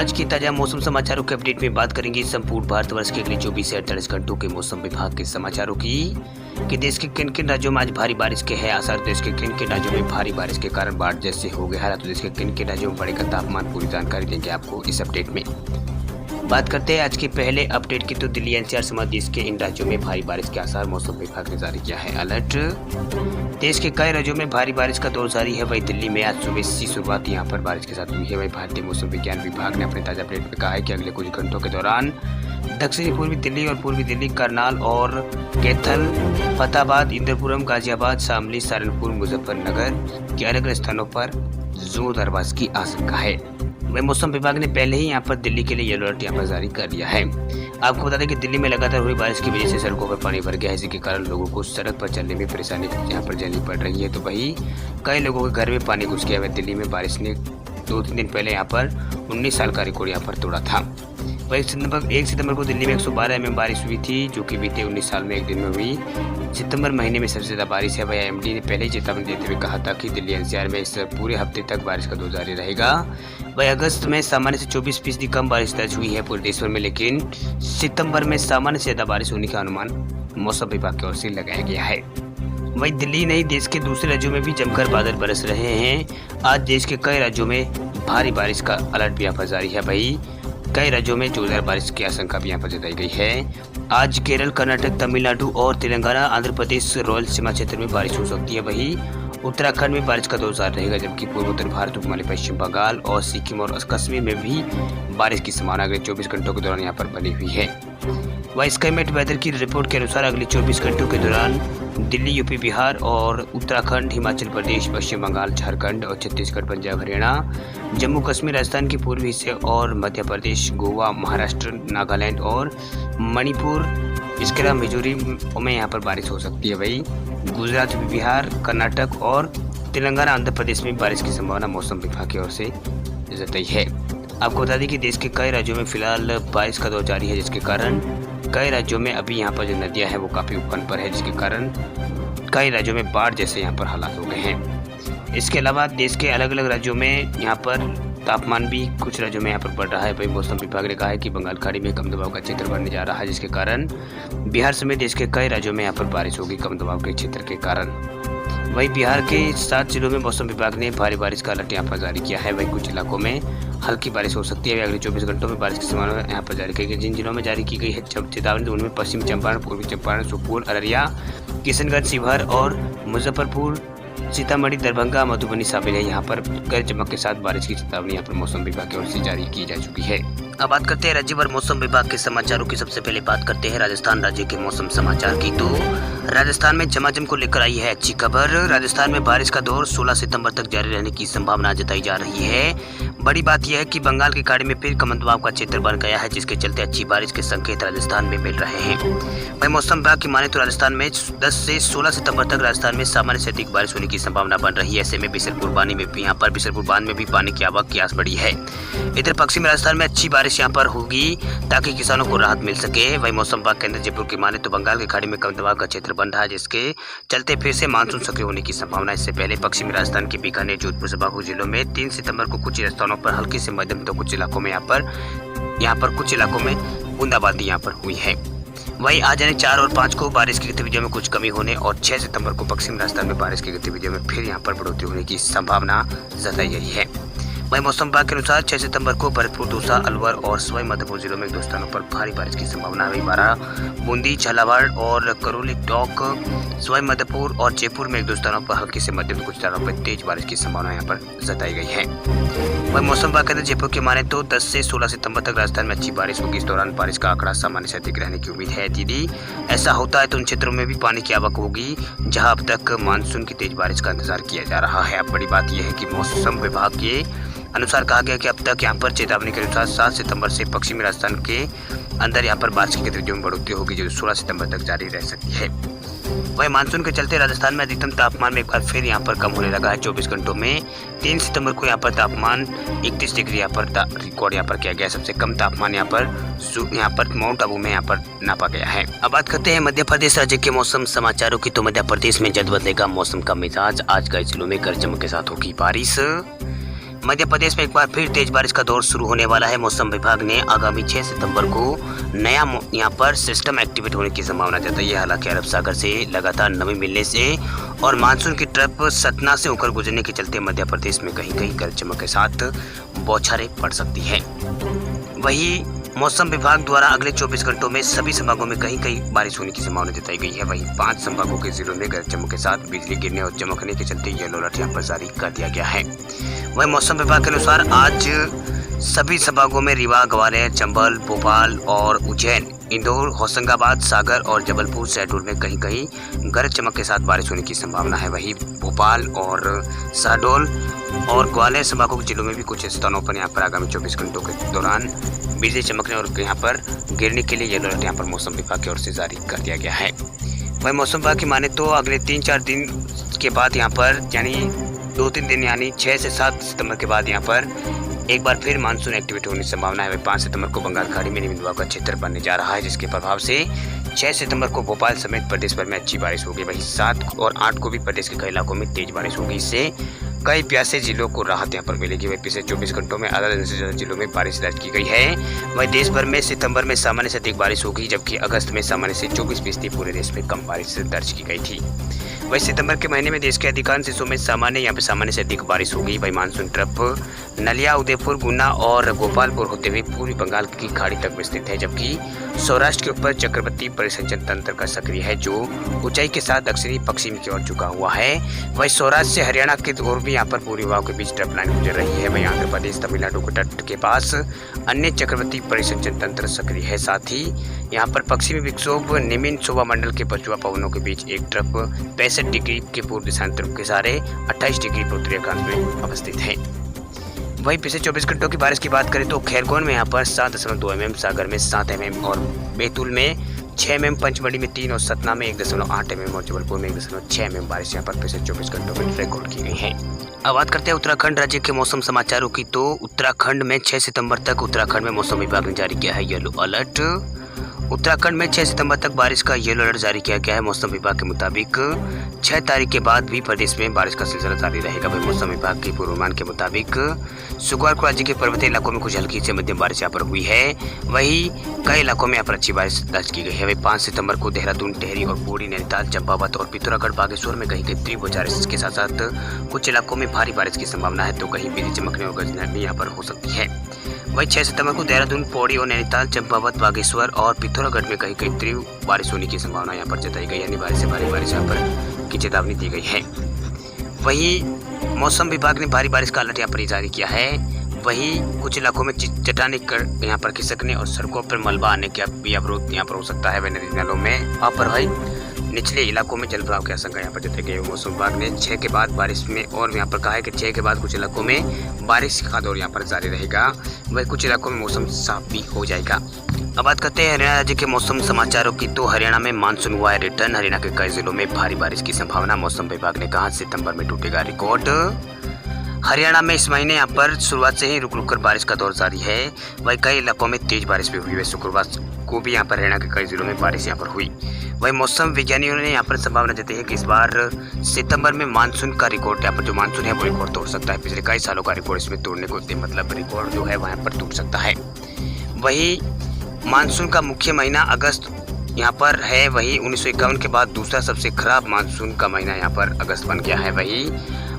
आज की ताजा मौसम समाचारों के अपडेट में बात करेंगे संपूर्ण भारतवर्ष के अगले 24 से 48 घंटों के मौसम विभाग के समाचारों की कि देश के किन किन राज्यों में आज भारी बारिश के हैं आसार। देश के किन किन राज्यों में भारी बारिश के कारण बाढ़ जैसे हो गए हालात। तो देश के किन किन राज्यों में बढ़ेगा तापमान, पूरी जानकारी देंगे आपको इस अपडेट में। बात करते हैं आज के पहले अपडेट की, तो दिल्ली एनसीआर समेत देश के इन राज्यों में भारी बारिश के आसार। मौसम विभाग ने जारी किया है अलर्ट। देश के कई राज्यों में भारी बारिश का दौर जारी है। वही दिल्ली में आज सुबह से शुरुआत यहाँ पर बारिश के साथ हुई है। वही भारतीय मौसम विज्ञान विभाग ने अपने ताजा अपडेट में कहा है कि अगले कुछ घंटों के दौरान दक्षिणी पूर्वी दिल्ली और पूर्वी दिल्ली, करनाल और कैथल, फतेहाबाद, इंदरपुरम, गाजियाबाद, शामली, सहारनपुर, मुजफ्फरनगर के अलग अलग स्थानों पर जोरदार बारिश की आशंका है। वही मौसम विभाग ने पहले ही यहाँ पर दिल्ली के लिए येलो अलर्ट यहाँ पर जारी कर दिया है। आपको बता दें कि दिल्ली में लगातार हुई बारिश की वजह से सड़कों पर पानी भर गया है, जिसके कारण लोगों को सड़क पर चलने में परेशानी यहाँ पर झेलनी पड़ रही है। तो वही कई लोगों के घर में पानी घुस गया है। दिल्ली में बारिश ने 2-3 दिन पहले यहाँ पर 19 साल का रिकॉर्ड यहाँ पर तोड़ा था। वही 1 सितंबर को दिल्ली में 112 mm बारिश हुई थी, जो कि बीते 19 साल में एक दिन में हुई सितंबर महीने में सबसे ज्यादा बारिश है। वही एमडी ने पहले ही चेतावनी देते हुए कहा था कि दिल्ली एनसीआर में इस पूरे हफ्ते तक बारिश का दौर जारी रहेगा। वही अगस्त में सामान्य से 24% कम बारिश दर्ज हुई है पूरे देश भर में, लेकिन सितंबर में सामान्य से ज्यादा बारिश होने का अनुमान मौसम विभाग की ओर से लगाया गया है। वही दिल्ली नहीं, देश के दूसरे राज्यों में भी जमकर बादल बरस रहे हैं। आज देश के कई राज्यों में भारी बारिश का अलर्ट भी यहाँ पर जारी है। वही कई राज्यों में जोरदार बारिश की आशंका भी यहाँ पर जताई गई है। आज केरल, कर्नाटक, तमिलनाडु और तेलंगाना, आंध्र प्रदेश, रॉयल सीमा क्षेत्र में बारिश हो सकती है। वही उत्तराखंड में बारिश का दौर जारी रहेगा, जबकि पूर्वोत्तर भारत, उपमध्य पश्चिम बंगाल और सिक्किम और कश्मीर में भी बारिश की संभावना अगले 24 घंटों के दौरान यहाँ पर बनी हुई है। वही स्काईमेट वेदर की रिपोर्ट के अनुसार अगले 24 घंटों के दौरान दिल्ली, यूपी, बिहार और उत्तराखंड, हिमाचल प्रदेश, पश्चिम बंगाल, झारखंड और छत्तीसगढ़, पंजाब, हरियाणा, जम्मू कश्मीर, राजस्थान के पूर्वी हिस्से और मध्य प्रदेश, गोवा, महाराष्ट्र, नागालैंड और मणिपुर, इसके अलावा मिजोरम में यहाँ पर बारिश हो सकती है। वही गुजरात, बिहार, कर्नाटक और तेलंगाना, आंध्र प्रदेश में बारिश की संभावना मौसम विभाग की ओर से जताई है। आपको बता दें कि देश के कई राज्यों में फिलहाल बारिश का दौर जारी है, जिसके कारण कई राज्यों में अभी यहाँ पर जो नदियाँ हैं वो काफ़ी उफान पर है, जिसके कारण कई राज्यों में बाढ़ जैसे यहाँ पर हालात हो गए हैं। इसके अलावा देश के अलग अलग राज्यों में यहाँ पर तापमान भी कुछ राज्यों में यहाँ पर बढ़ रहा है। वही मौसम विभाग ने कहा है कि बंगाल खाड़ी में कम दबाव का क्षेत्र बनने जा रहा है, जिसके कारण बिहार समेत देश के कई राज्यों में यहाँ पर बारिश होगी कम दबाव के क्षेत्र के कारण। वही बिहार के 7 जिलों में मौसम विभाग ने भारी बारिश का अलर्ट यहाँ पर जारी किया है। वही कुछ इलाकों में हल्की बारिश हो सकती है। अगले 24 घंटों में बारिश की संभावना यहाँ पर जारी की गई। जिन जिलों में जारी की गई है चेतावनी, उनमें पश्चिम चंपारण, पूर्वी चंपारण, सुपौल, अररिया, किशनगंज, शिवहर और मुजफ्फरपुर, सीतामढ़ी, दरभंगा, मधुबनी शामिल है। यहाँ पर गरज चमक के साथ बारिश की चेतावनी यहाँ पर मौसम विभाग की ओर से जारी की जा चुकी है। अब बात करते हैं राज्यभर मौसम विभाग के समाचारों की। सबसे पहले बात करते हैं राजस्थान राज्य के मौसम समाचार की। तो राजस्थान में झमाझम को लेकर आई है अच्छी खबर। राजस्थान में बारिश का दौर 16 सितंबर तक जारी रहने की संभावना जताई जा रही है। बड़ी बात यह है कि बंगाल की खाड़ी में फिर कम दबाव का क्षेत्र बन गया है, जिसके चलते अच्छी बारिश के संकेत राजस्थान में मिल रहे हैं। वही मौसम विभाग की माने तो राजस्थान में 10 से 16 सितंबर तक राजस्थान में सामान्य से अधिक बारिश होने की संभावना बन रही है। ऐसे में बिसरपुर बांध में भी पानी की आवक की आस बढ़ी है। इधर पश्चिमी राजस्थान में अच्छी बारिश यहाँ पर होगी ताकि किसानों को राहत मिल सके। वही मौसम विभाग केंद्र जयपुर की माने तो बंगाल की खाड़ी में कम दबाव का क्षेत्र बन रहा है, जिसके चलते फिर से मानसून सक्रिय होने की संभावना। इससे पहले पश्चिमी राजस्थान के बीकानेर, जोधपुर, संभागपुर जिलों में 3 सितंबर को कुछ स्थानों पर हल्की से मध्यम तो कुछ इलाकों में यहाँ पर कुछ इलाकों में बूंदाबांदी यहाँ पर हुई है। वही आज यानी 4 और 5 को बारिश की गतिविधियों में कुछ कमी होने और 6 सितंबर को पश्चिमी राजस्थान में बारिश की गतिविधियों में फिर यहाँ पर बढ़ोतरी होने की संभावना जताई गई है। वही मौसम विभाग के अनुसार 6 सितंबर को भरतपुर, दौसा, अलवर और सवाई माधोपुर जिलों में 2 स्थानों पर भारी बारिश की संभावना है। 12 बूंदी, झालावाड़ और करौली, टोंक, सवाई माधोपुर और जयपुर में 1-2 स्थानों पर हल्की से मध्यम कुछ स्थानों पर तेज बारिश की संभावना यहाँ पर जताई गई है। वही मौसम विभाग के अंदर जयपुर के माने तो 10 से 16 सितंबर तक राजस्थान में अच्छी बारिश होगी। इस दौरान बारिश का आंकड़ा सामान्य से अधिक रहने की उम्मीद है। यदि ऐसा होता है तो उन क्षेत्रों में भी पानी की आवक होगी जहां अब तक मानसून की तेज बारिश का इंतजार किया जा रहा है। अब बड़ी बात यह है कि मौसम विभाग के अनुसार कहा गया कि अब तक यहाँ पर चेतावनी के अनुसार 7 सितंबर से पश्चिमी राजस्थान के अंदर यहाँ पर बारिश की गतिविधियों में बढ़ोतरी होगी, जो 16 सितंबर तक जारी रह सकती है। वही मानसून के चलते राजस्थान में अधिकतम तापमान में एक बार फिर यहाँ पर कम होने लगा है। 24 घंटों में 3 सितंबर को यहाँ पर तापमान 31 डिग्री यहाँ पर रिकॉर्ड यहाँ पर किया गया। सबसे कम तापमान यहाँ पर माउंट आबू में यहाँ पर नापा गया है। अब बात करते हैं मध्य प्रदेश राज्य के मौसम समाचारों की। तो मध्य प्रदेश में जल्द बदलेगा मौसम का मिजाज। आज कई जिलों में गरज चमक के साथ होगी बारिश। मध्य प्रदेश में एक बार फिर तेज बारिश का दौर शुरू होने वाला है। मौसम विभाग ने आगामी 6 सितंबर को नया यहाँ पर सिस्टम एक्टिवेट होने की संभावना जताई है। हालांकि अरब सागर से लगातार नमी मिलने से और मानसून की ट्रफ सतना से होकर गुजरने के चलते मध्य प्रदेश में कहीं कहीं गरज चमक के साथ बौछारें पड़ सकती है। वहीं मौसम विभाग द्वारा अगले 24 घंटों में सभी संभागों में कहीं कहीं बारिश होने की संभावना जताई गई है। वहीं 5 संभागों के जिलों में गरज चमक के साथ बिजली गिरने और चमकने के चलते येलो अलर्ट यहाँ पर जारी कर दिया गया है। वहीं मौसम विभाग के अनुसार आज सभी संभागों में रीवा, ग्वालियर, चंबल, भोपाल और उज्जैन, इंदौर, होशंगाबाद, सागर और जबलपुर, शहडोल में कहीं कहीं गरज चमक के साथ बारिश होने की संभावना है। वहीं भोपाल और शहडोल और ग्वालियर संभागों के जिलों में भी कुछ स्थानों पर यहाँ पर आगामी 24 घंटों के दौरान बिजली चमकने और यहाँ पर गिरने के लिए येलो अलर्ट यहाँ पर मौसम विभाग की ओर से जारी कर दिया गया है। वहीं मौसम विभाग की माने तो अगले 3-4 दिन के बाद यहाँ पर यानी 2-3 दिन यानी 6 से 7 सितंबर के बाद यहाँ पर एक बार फिर मानसून एक्टिवेट होने की संभावना है। वही 5 सितंबर को बंगाल खाड़ी में निम्न दबाव का क्षेत्र बनने जा रहा है, जिसके प्रभाव से 6 सितंबर को भोपाल समेत प्रदेश भर में अच्छी बारिश होगी। वहीं 7 और 8 को भी प्रदेश के कई इलाकों में तेज बारिश होगी। इससे कई प्यासे जिलों को राहत यहाँ पर मिलेगी। वही पिछले 24 घंटों में आधा दर्जन से ज्यादा जिलों में बारिश दर्ज की गई है। वही देश भर में सितंबर में सामान्य से अधिक बारिश होगी, जबकि अगस्त में सामान्य से 24% पूरे देश में कम बारिश दर्ज की गई थी। वही सितंबर के महीने में देश के अधिकांश हिस्सों में यहाँ पे सामान्य से अधिक बारिश होगी। वही मानसून ट्रफ नलिया, उदयपुर, गुना और गोपालपुर होते हुए पूर्वी बंगाल की खाड़ी तक विस्तृत है, जबकि सौराष्ट्र के ऊपर चक्रवाती परिसंचरण तंत्र का सक्रिय है, जो ऊंचाई के साथ दक्षिणी पश्चिम की ओर झुका हुआ है। वही सौराष्ट्र से हरियाणा की ओर भी यहाँ पर पूर्वी हवाओं के बीच ट्रफ लाइन गुजर रही है। वही आंध्र प्रदेश, तमिलनाडु के तट के पास अन्य चक्रवाती परिसंचरण तंत्र सक्रिय है। साथ ही यहाँ पर पश्चिमी विक्षोभ निम्न शोभा मंडल के पछुआ पवनों के बीच एक ट्रफ 65 डिग्री के पूर्व दिशांतर के सहारे 28 डिग्री पर उत्तरी अक्षांश में अवस्थित है। वहीं पिछले 24 घंटों की बारिश की बात करें तो खैरगोन में यहाँ पर 7.2 mm, सागर में 7 mm और बैतूल में 6 mm, पंचमढ़ी में 3 और सतना में 1.8 mm और जबलपुर में 1.6 mm बारिश यहाँ पर पिछले 24 घंटों में रिकॉर्ड की गई है। अब बात करते हैं उत्तराखंड राज्य के मौसम समाचारों की। तो उत्तराखंड में 6 सितंबर तक उत्तराखंड में मौसम विभाग ने जारी किया है येलो अलर्ट। उत्तराखंड में 6 सितंबर तक बारिश का येलो अलर्ट जारी किया गया है। मौसम विभाग के मुताबिक 6 तारीख के बाद भी प्रदेश में बारिश का सिलसिला जारी रहेगा। वही मौसम विभाग के पूर्वानुमान के मुताबिक शुक्रवार को राज्य के पर्वतीय इलाकों में कुछ हल्की से मध्यम बारिश यहाँ पर हुई है। वहीं कई इलाकों में यहाँ पर अच्छी बारिश दर्ज की गई है। वही 5 सितंबर को देहरादून, टिहरी और पौड़ी, नैनीताल, चंपावत और पिथौरागढ़, बागेश्वर में कहीं कहीं तीव्र बौछारें के साथ साथ कुछ इलाकों में भारी बारिश की संभावना है, तो कहीं बिजली चमकने और गरजने भी यहाँ पर हो सकती है। वहीं 6 सितंबर को देहरादून, पौड़ी और नैनीताल, चंपावत, बागेश्वर और पिथौरागढ़ में कहीं कहीं तीव्र बारिश होने की संभावना यहाँ पर जताई गई, यानी भारी से भारी बारिश यहाँ पर की चेतावनी दी गई है। वहीं मौसम विभाग ने भारी बारिश का अलर्ट यहाँ पर जारी किया है। वहीं कुछ इलाकों में चट्टानें यहाँ पर खिसकने और सड़कों पर मलबा आने का भी अवरोध यहाँ पर हो सकता है। वह नदी नालों में लापरवाही, निचले इलाकों में जलभराव की आशंका यहाँ पर जताई गई है। मौसम विभाग ने 6 के बाद बारिश में और यहाँ पर कहा है कि 6 के बाद कुछ इलाकों में बारिश का दौर यहाँ पर जारी रहेगा। वही कुछ इलाकों में मौसम साफ भी हो जाएगा। अब बात करते हैं हरियाणा राज्य के मौसम समाचारों की। तो हरियाणा में मानसून हुआ है रिटर्न। हरियाणा के कई जिलों में भारी बारिश की संभावना। मौसम विभाग ने कहा सितंबर में टूटेगा रिकॉर्ड। हरियाणा में इस महीने यहाँ पर शुरुआत से ही रुक रुक कर बारिश का दौर जारी है। वही कई इलाकों में तेज बारिश भी हुई है। शुक्रवार को भी यहाँ पर हरियाणा के कई जिलों में बारिश यहाँ पर हुई। वही मौसम विज्ञानियों ने यहाँ पर संभावना जताई है कि इस बार सितंबर में मानसून का रिकॉर्ड, यहाँ पर जो मानसून है वो रिकॉर्ड तोड़ सकता है। पिछले कई सालों का रिकॉर्ड इसमें तोड़ने को मतलब रिकॉर्ड जो है वहाँ पर टूट सकता है। वही मानसून का मुख्य महीना अगस्त यहाँ पर है। वही 1951 के बाद दूसरा सबसे खराब मानसून का महीना यहाँ पर अगस्त बन गया है। वही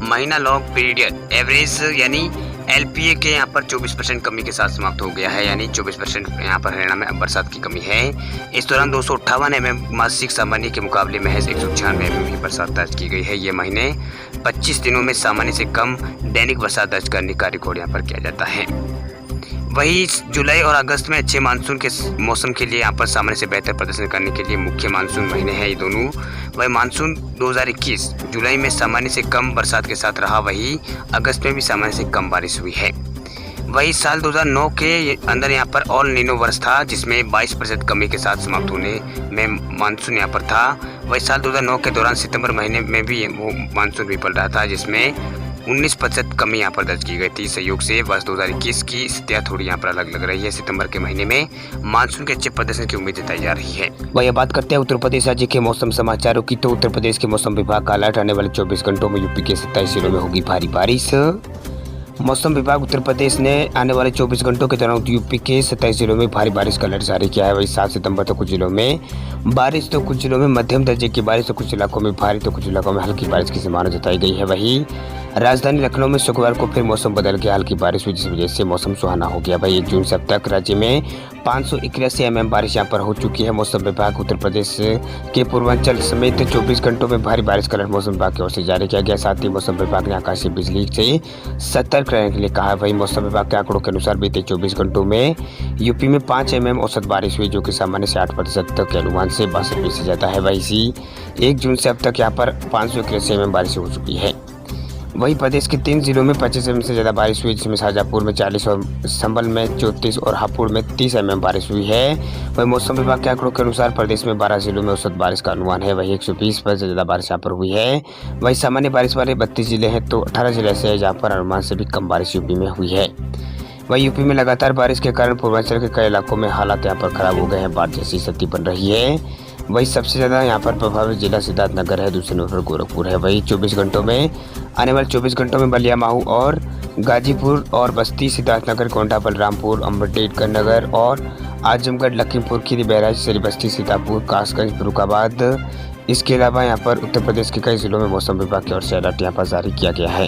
महीना लॉन्ग पीरियड एवरेज यानी LPA के यहाँ पर 24% कमी के साथ समाप्त हो गया है, यानी 24% यहाँ पर हरियाणा में बरसात की कमी है। इस दौरान 258 mm मासिक सामान्य के मुकाबले महज 196 mm ही बरसात दर्ज की गई है। ये महीने 25 दिनों में सामान्य से कम दैनिक बरसात दर्ज करने का रिकॉर्ड यहाँ पर किया जाता है। वही जुलाई और अगस्त में अच्छे मानसून के मौसम के लिए यहाँ पर सामान्य से बेहतर प्रदर्शन करने के लिए मुख्य मानसून महीने हैं ये दोनों। वही मानसून 2021 जुलाई में सामान्य से कम बरसात के साथ रहा। वही अगस्त में भी सामान्य से कम बारिश हुई है। वही साल 2009 के अंदर यहाँ पर ऑल नीनो वर्ष था, जिसमें 22% कमी के साथ समाप्त होने में मानसून यहाँ पर था। वही साल 2009 के दौरान सितंबर महीने में भी वो मानसून विफल रहा था, जिसमें 19% कमी यहाँ पर दर्ज की गई थी। सहयोग से वर्ष 2021 की स्थितियाँ थोड़ी यहाँ पर अलग लग रही है। सितंबर के महीने में मानसून के अच्छे प्रदर्शन की उम्मीद जताई जा रही है। वही बात करते हैं उत्तर प्रदेश राज्य के मौसम समाचारों की। तो उत्तर प्रदेश के मौसम विभाग का अलर्ट, आने वाले 24 घंटों में यूपी के 27 जिलों में होगी भारी बारिश। मौसम विभाग उत्तर प्रदेश ने आने वाले 24 घंटों के दौरान यूपी के 27 जिलों में भारी बारिश का अलर्ट जारी किया है। वही 7 सितंबर तक कुछ जिलों में बारिश तो कुछ जिलों में मध्यम दर्जे की बारिश तो कुछ इलाकों में भारी तो कुछ इलाकों में हल्की बारिश की संभावना जताई गई है। वही राजधानी लखनऊ में शुक्रवार को फिर मौसम बदल गया, हल्की बारिश हुई जिस वजह से मौसम सुहाना हो गया। वही 1 जून से अब तक राज्य में 581 mm बारिश यहां पर हो चुकी है। मौसम विभाग उत्तर प्रदेश के पूर्वांचल समेत 24 घंटों में भारी बारिश का अलर्ट मौसम विभाग की ओर से जारी किया गया। साथ ही मौसम विभाग ने आकाशीय बिजली से सतर्क रहने के लिए कहा है। वही मौसम विभाग के आंकड़ों के अनुसार बीते 24 घंटों में यूपी में 5 mm औसत बारिश हुई, जो कि सामान्य से 8% तक के अनुमान से 62% से ज्यादा है। वही 1 जून से अब तक यहाँ पर 581 mm बारिश हो चुकी है। वहीं प्रदेश के 3 जिलों में 25 mm से ज़्यादा बारिश हुई, जिसमें शाजापुर में 40 और संभल में 34 और हापुड़ में 30 mm बारिश हुई है। वहीं मौसम विभाग के आंकड़ों के अनुसार प्रदेश में 12 जिलों में औसत बारिश का अनुमान है। वहीं 120% से ज़्यादा बारिश यहाँ पर हुई है। वहीं सामान्य बारिश वाले 32 जिले हैं तो 18 जिले ऐसे हैं जहाँ पर अनुमान से भी कम बारिश यूपी में हुई है। वहीं यूपी में लगातार बारिश के कारण पूर्वांचल के कई इलाकों में हालात यहाँ पर खराब हो गए हैं, बाढ़ जैसी स्थिति बन रही है। वही सबसे ज़्यादा यहाँ पर प्रभावित जिला सिद्धार्थनगर है, दूसरे नंबर पर गोरखपुर है। वही 24 घंटों में आने वाले 24 घंटों में बलिया, महू और गाजीपुर और बस्ती, सिद्धार्थनगर, गोंडा, बलरामपुर, अम्बेडकर नगर और आजमगढ़, लखीमपुर खीरी, बहराइच, श्रीबस्ती, सीतापुर, कासगंज, फर्रुखाबाद। इसके अलावा यहाँ पर उत्तर प्रदेश के कई जिलों में मौसम विभाग की ओर से अलर्ट यहाँ पर जारी किया गया है।